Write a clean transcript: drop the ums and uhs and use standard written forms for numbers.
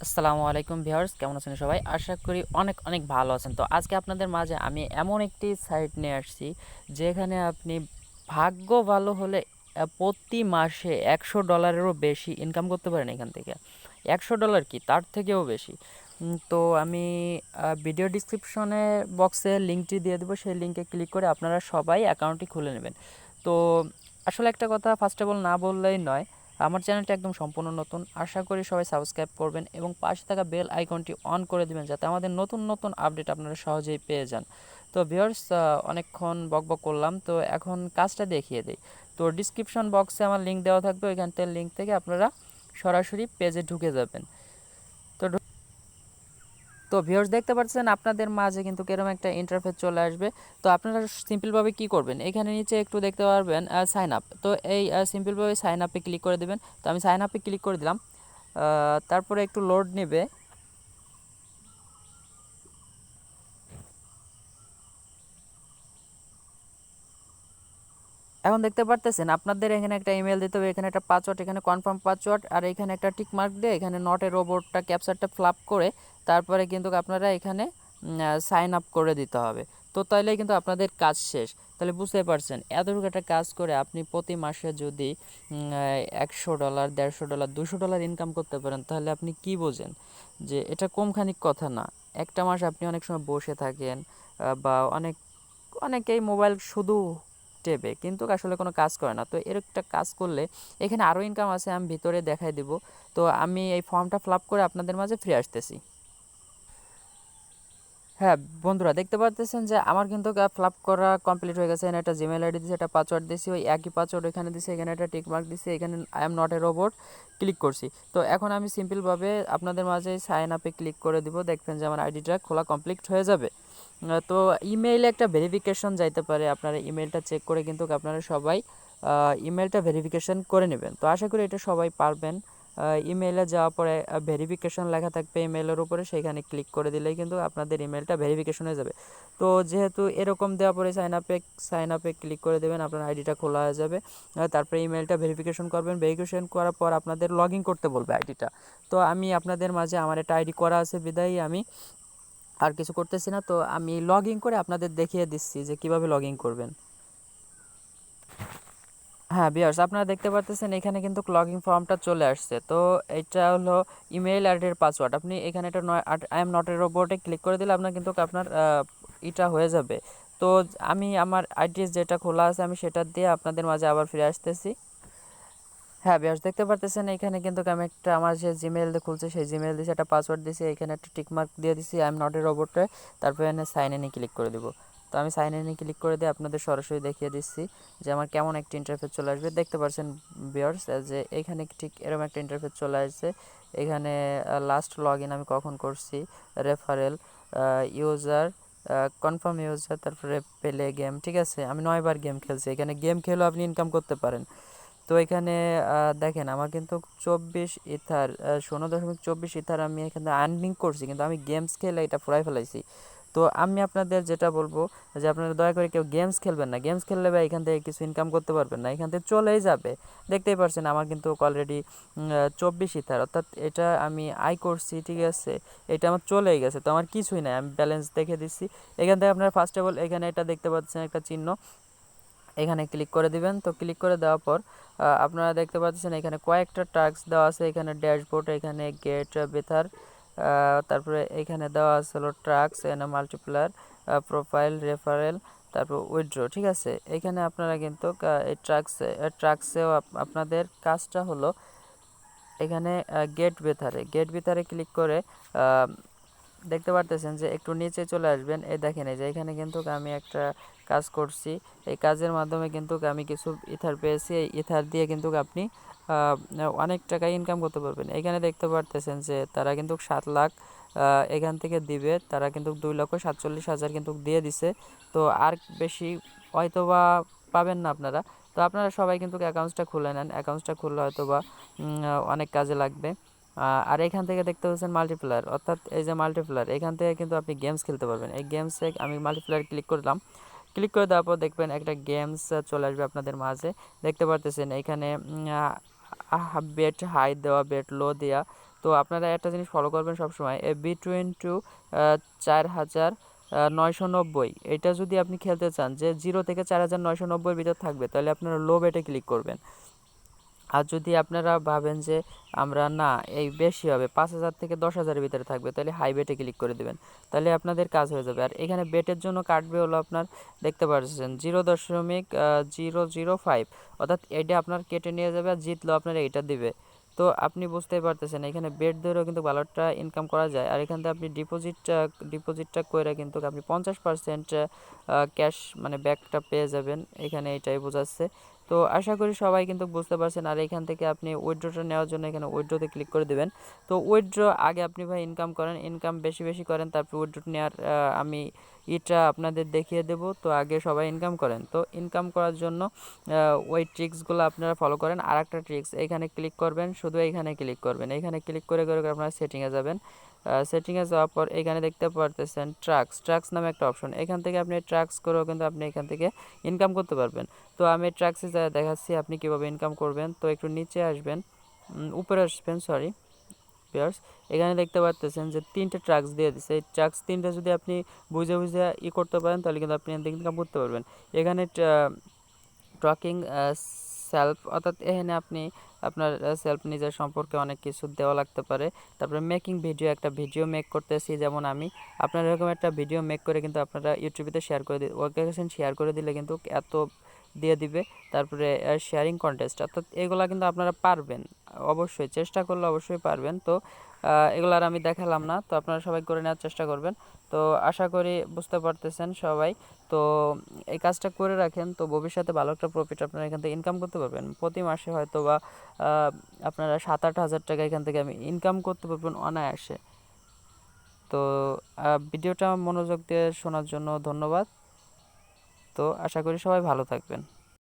আসসালামু আলাইকুম ভিউয়ার্স, কেমন আছেন সবাই? আশা করি অনেক অনেক ভালো আছেন। তো আজকে আপনাদের মাঝে আমি এমন একটি সাইট নিয়ে আসছি যেখানে আপনি ভাগ্য ভালো হলে প্রতি মাসে $100 বেশি ইনকাম করতে পারেন এখান থেকে। $100 কি তার থেকেও বেশি। তো আমি ভিডিও ডিসক্রিপশনে বক্সে লিঙ্কটি দিয়ে দেবো, সেই লিঙ্কে ক্লিক করে আপনারা সবাই অ্যাকাউন্টটি খুলে নেবেন। তো আসলে একটা কথা ফার্স্ট অফ অল না বললেই নয়, আমার চ্যানেলটা একদম সম্পূর্ণ নতুন। আশা করি সবাই সাবস্ক্রাইব করবেন এবং পাশে থাকা বেল আইকনটি অন করে দিবেন যাতে আমাদের নতুন নতুন আপডেট আপনারা সহজেই পেয়ে যান। তো ভিউয়ার্স, অনেকক্ষণ বকবক করলাম, তো এখন কাজটা দেখিয়ে দেই। তো ডিসক্রিপশন বক্সে আমার লিঙ্ক দেওয়া থাকবে, ওইখান থেকে লিঙ্ক থেকে আপনারা সরাসরি পেজে ঢুকে যাবেন। তো তো ভিউয়ার্স, দেখতে পাচ্ছেন আপনাদের মাঝে কিন্তু এরকম একটা ইন্টারফেস চলে আসবে। তো আপনারা সিম্পলভাবে কি করবেন, এখানে নিচে একটু দেখতে পারবেন সাইন আপ। তো এই সিম্পলভাবে সাইন আপে ক্লিক করে দেবেন। তো আমি সাইন আপে ক্লিক করে দিলাম। তারপরে একটু লোড নেবে। এখন দেখতে পারতেছেন আপনাদের এখানে একটা ইমেল দিতে হবে, এখানে একটা পাসওয়ার্ড, এখানে কনফার্ম পাসওয়ার্ড, আর এখানে একটা টিক মার্ক দিয়ে এখানে নট এ রোবটটা ক্যাপচারটা ফ্লাপ করে তারপরে কিন্তু আপনারা এখানে সাইন আপ করে দিতে হবে। তো তাইলেই কিন্তু আপনাদের কাজ শেষ। তাহলে বুঝতে পারছেন এতটুকু একটা কাজ করে আপনি প্রতি মাসে যদি $100, $150, $200 ইনকাম করতে পারেন, তাহলে আপনি কি বোঝেন যে এটা কমখানিক কথা না। একটা মাস আপনি অনেক সময় বসে থাকেন, বা অনেকেই মোবাইল শুধু টেপে কিন্তু আসলে কোনো কাজ করে না। তো এর একটা কাজ করলে এখানে আরও ইনকাম আছে, আমি ভিতরে দেখাই দিব। তো আমি এই ফর্মটা ফিল আপ করে আপনাদের মাঝে ফিরে আসতেছি। হ্যাঁ বন্ধুরা, দেখতে পাচ্ছেন যে আমার কিন্তু ফিল আপ করা কমপ্লিট হয়ে গেছে। এখানে একটা জিমেল আইডি দিয়েছি, একটা পাসওয়ার্ড দিয়েছি, ওই একই পাসওয়ার্ড এখানে দিয়েছি, এখানে একটা টিক মার্ক দিয়েছি, এখানে I am not A robot click করছি। তো এখন আমি সিম্পলভাবে আপনাদের মাঝে সাইন আপে ক্লিক করে দিব, দেখবেন যে আমার আইডিটা খোলা কমপ্লিট হয়ে যাবে। তো ইমেইলে একটা ভেরিফিকেশন যাইতে পারে, আপনারা ইমেলটা চেক করে কিন্তু আপনারা সবাই ইমেলটা ভেরিফিকেশন করে নেবেন। তো আশা করি এটা সবাই পারবেন। ইমেইলে যাওয়ার পরে ভেরিফিকেশন লেখা থাকবে ইমেইলের উপরে, সেইখানে ক্লিক করে দিলেই কিন্তু আপনাদের ইমেলটা ভেরিফিকেশন হয়ে যাবে। তো যেহেতু এরকম দেওয়ার পরে সাইন আপে ক্লিক করে দেবেন, আপনার আইডিটা খোলা হয়ে যাবে। তারপরে ইমেলটা ভেরিফিকেশন করবেন, ভেরিফিকেশন করার পর আপনাদের লগ ইন করতে বলবে আইডিটা। তো আমি আপনাদের মাঝে আমার একটা আইডি করা আছে বিদায়ী আমি আর কিছু করতেছি না। তো আমি লগ ইন করে আপনাদের দেখিয়ে দিচ্ছি যে কিভাবে লগ ইন করবেন। হ্যাঁ ভিউয়ার্স, আপনারা দেখতে পাচ্ছেন এখানে কিন্তু লগইন ফর্মটা চলে আসছে। তো এটা হলো ইমেইল আইডির পাসওয়ার্ড। আপনি এখানে একটা আই এম নট এ রোবটে ক্লিক করে দিলে আপনার কিন্তু আপনার এটা হয়ে যাবে। তো আমি আমার আইডি যেটা খোলা আছে আমি সেটা দিয়ে আপনাদের মাঝে আবার ফিরে আসতেছি। হ্যাঁ ভিউয়ার্স, দেখতে পারতেছেন এখানে কিন্তু আমি একটা আমার যে জিমেইল খুলছে সেই জিমেইল দিয়েছি, একটা পাসওয়ার্ড দিয়েছি, এখানে একটা টিক মার্ক দিয়ে দিছি আই এম নট এ রোবটে, তারপরে এখানে সাইন ইনে ক্লিক করে দেবো। তো আমি সাইন ইনে ক্লিক করে দিয়ে আপনাদের সরাসরি দেখিয়ে দিচ্ছি যে আমার কেমন একটা ইন্টারফেস চলে আসবে। দেখতে পাচ্ছেন ভিউয়ার্স যে এখানে ঠিক এরকম একটা ইন্টারফেস চলে আসছে। এখানে লাস্ট লগ ইন আমি কখন করছি, রেফারেল, ইউজার, কনফার্ম ইউজার, তারপরে প্লে গেম, ঠিক আছে আমি 9বার গেম খেলছি। এখানে গেম খেলেও আপনি ইনকাম করতে পারেন। তো এখানে দেখেন আমার কিন্তু 24 ইথার, 0.24 ইথার আমি এখানে আর্নিং করছি, কিন্তু আমি গেমস খেলে এটা ফুরাই ফেলাইছি। তো আমি আপনাদের যেটা বলবো যে আপনারা দয়া করে কেউ গেমস খেলবেন না। গেমস খেললে বা এখান থেকে কিছু ইনকাম করতে পারবেন না, এখান থেকে চলেই যাবে। দেখতেই পারছেন আমার কিন্তু অলরেডি 24 ইথার, অর্থাৎ এটা আমি আয় করছি, ঠিক আছে, এটা আমার চলেই গেছে। তো আমার কিছুই নাই, আমি ব্যালেন্স দেখে দিচ্ছি। এখান থেকে আপনারা ফার্স্ট অফ অল এখানে এটা দেখতে পাচ্ছেন একটা চিহ্ন, এখানে ক্লিক করে দিবেন। তো ক্লিক করে দেওয়ার পর আপনারা দেখতে পাচ্ছেন এখানে কয়েকটা টাস্ক দেওয়া আছে, এখানে ড্যাশবোর্ড, এখানে গেট বেথার, তারপরে এখানে দেওয়া আছে হলো ট্রাক্স, এখানে মাল্টিপ্লায়ার, প্রোফাইল, রেফারেল, তারপর উইথড্র, ঠিক আছে। এখানে আপনারা কিন্তু এই ট্রাক্সেও আপনাদের কাজটা হলো এখানে গেট বেথারে ক্লিক করে দেখতে পারতেছেন যে একটু নিচে চলে আসবেন। এই দেখেন এই যে এখানে কিন্তু আমি একটা কাজ করছি, এই কাজের মাধ্যমে কিন্তু আমি কিছু ইথার পেয়েছি। এই ইথার দিয়ে কিন্তু আপনি অনেক টাকা ইনকাম করতে পারবেন। এখানে দেখতে পারতেছেন যে তারা কিন্তু 7 লাখ এখান থেকে দিবে, তারা কিন্তু 2,47,000 কিন্তু দিয়ে দিছে। তো আর বেশি হয়তোবা পাবেন না আপনারা। তো আপনারা সবাই কিন্তু অ্যাকাউন্টসটা খুলে নেন, অ্যাকাউন্টসটা খুললে হয়তোবা অনেক কাজে লাগবে। আর এখান থেকে দেখতে পাচ্ছেন মাল্টিপ্লায়ার, অর্থাৎ এই যে মাল্টিপ্লায়ার, এখান থেকে কিন্তু আপনি গেমস খেলতে পারবেন। এই গেমসে আমি মাল্টিপ্লায়ার ক্লিক করলাম। ক্লিক করে দেওয়ার পর দেখবেন একটা গেমস চলে আসবে আপনাদের মাঝে। দেখতে পারতেছেন এখানে বেট হাই দেওয়া, বেট লো দেওয়া। তো আপনারা একটা জিনিস ফলো করবেন সবসময়, বিটুইন টু 4,990, এটা যদি আপনি খেলতে চান যে 0 থেকে 4,990 ভিতর থাকবে, তাহলে আপনারা লো বেটে ক্লিক করবেন। আর যদি আপনারা ভাবেন যে আমরা না এই বেশি হবে, 5,000 থেকে 10,000-এর ভিতরে থাকবে, তাহলে হাই বেটে ক্লিক করে দেবেন, তাহলে আপনাদের কাজ হয়ে যাবে। আর এখানে বেটের জন্য কাটবে হলো আপনার, দেখতে পাচ্ছেন 0.005, অর্থাৎ এটা আপনার কেটে নিয়ে যাবে, আর জিতলেও আপনার এইটা দিবে। তো আপনি বুঝতেই পারতেছেন এখানে বেট ধরেও কিন্তু ভালোটা ইনকাম করা যায়। আর এখান থেকে আপনি ডিপোজিটটা করে কিন্তু আপনি 50% ক্যাশ মানে ব্যাকটা পেয়ে যাবেন, এখানে এটাই বোঝাচ্ছে। তো আশা করি সবাই কিন্তু বুঝতে পারছেন। আর এখান থেকে আপনি উইথড্রটা নেওয়ার জন্য এখানে উইথড্রোতে ক্লিক করে দেবেন। তো উইথড্র আগে আপনি ভাই ইনকাম করেন, ইনকাম বেশি বেশি করেন, তারপর উইথড্র নেওয়ার আমি এটা আপনাদের দেখিয়ে দেব। তো আগে সবাই ইনকাম করেন। তো ইনকাম করার জন্য ওই ট্রিক্সগুলো আপনারা ফলো করেন। আর একটা ট্রিক্স, এখানে ক্লিক করবেন, শুধু এইখানে ক্লিক করবেন, এইখানে ক্লিক করে করে আপনারা সেটিংয়ে যাবেন। সেটিংয়ে যাওয়ার পর এখানে দেখতে পারতেছেন ট্রাক্স নামে একটা অপশন, এখান থেকে আপনি ট্রাক্স করেও কিন্তু আপনি এখান থেকে ইনকাম করতে পারবেন। তো আমি ট্রাক্সে যা দেখাচ্ছি আপনি কিভাবে ইনকাম করবেন। তো একটু নিচে আসবেন, উপরে আসবেন, সরি ভিউয়ার্স। এখানে দেখতে পাচ্ছেন যে 3টে ট্রাক্স দিয়ে দিচ্ছে। এই ট্রাক্স 3টে যদি আপনি বুঝে বুঝে করতে পারেন, তাহলে কিন্তু আপনি ইনকাম করতে পারবেন। এখানে টকিং সেলফ, অর্থাৎ এখানে আপনি আপনার সেলফ নিজের সম্পর্কে অনেক কিছু দেওয়া লাগতে পারে। তারপরে মেকিং ভিডিও, একটা ভিডিও মেক করতেছি যেমন আমি, আপনার এরকম একটা ভিডিও মেক করে কিন্তু আপনারা ইউটিউবেতে শেয়ার করে শেয়ার করে দিলে কিন্তু এত দিয়ে দিবে। তারপরে শেয়ারিং কন্টেস্ট, অর্থাৎ এগুলা কিন্তু আপনারা পারবেন, অবশ্যই চেষ্টা করলে অবশ্যই পারবেন। তো এগুলো আর আমি দেখালাম না, তো আপনারা সবাই করে নেওয়ার চেষ্টা করবেন। তো আশা করি বুঝতে পারতেছেন সবাই। তো এই কাজটা করে রাখেন, তো ভবিষ্যতে ভালো একটা প্রফিট আপনারা এখান থেকে ইনকাম করতে পারবেন। প্রতি মাসে হয়তো বা আপনারা 7-8 হাজার টাকা এখান থেকে আমি ইনকাম করতে পারবেন অনায়াসে। তো ভিডিওটা মনোযোগ দিয়ে শোনার জন্য ধন্যবাদ। তো আশা করি সবাই ভালো থাকবেন।